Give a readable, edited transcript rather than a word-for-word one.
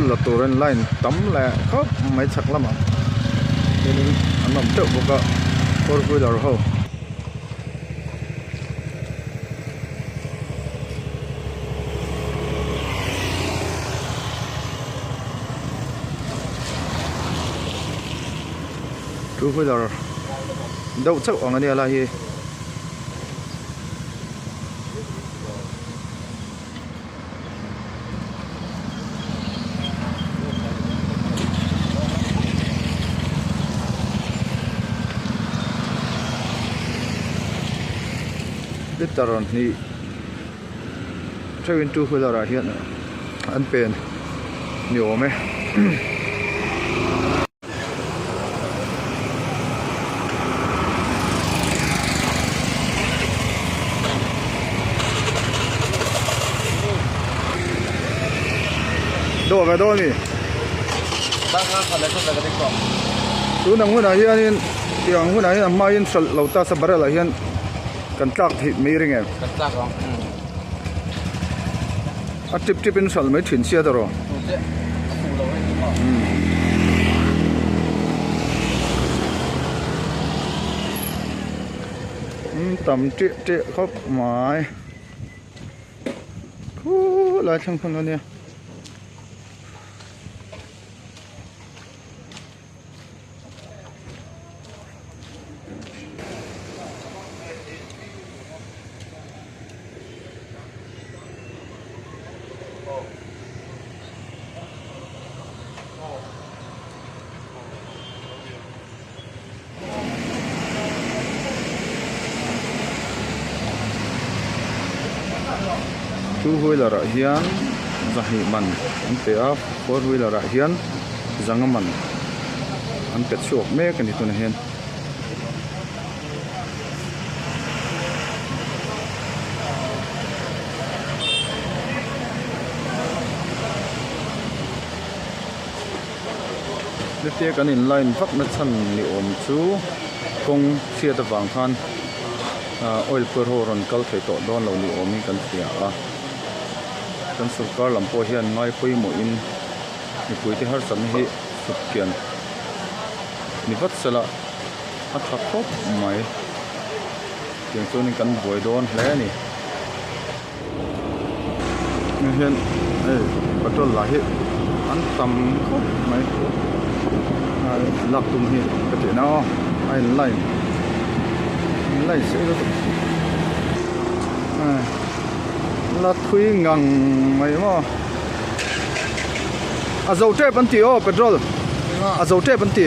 là turin line tấm là khóc mấy chặt lắm à nên anh làm chậu một cái four wheeler hậu two wheeler đâu chắc ở ngay là gì biết taron ni train two wheeler ra hiện anh pen nhiều mấy đồ về đâu nhỉ? Đang ăn phần này không phải cái gì cả. Chú nằm ngồi này hiện tiếng ngồi này là mai hiện sợi lẩu ta sắp bật lại hiện cần trắc thịt mấy ring em. Cần trắc không? Tip tip in sợi mấy thuyền xe đó rồi. Tầm trệ khóc mãi. Lại trong phần đó nè. Two wheeler ra hian zahi man an pe a four wheeler ra hian zangaman an pet shop me kan hitun hian lete kan in line vak na chan ni om chu kawng chhiat vang khan oil per horon kal thei to don lo ni om kan tia a kan sarkar lampo hian ngai pui mo in Mipui te har sam hi sutkian ni vat sala a thak khop mai tiang chuan kan boi don hle ni hian petrol la hi an tam khop mai lak tum hi ka te na ai line sẽ là thui ngang mày mà dầu trép bắn tỉ petrol dầu trép bắn tỉ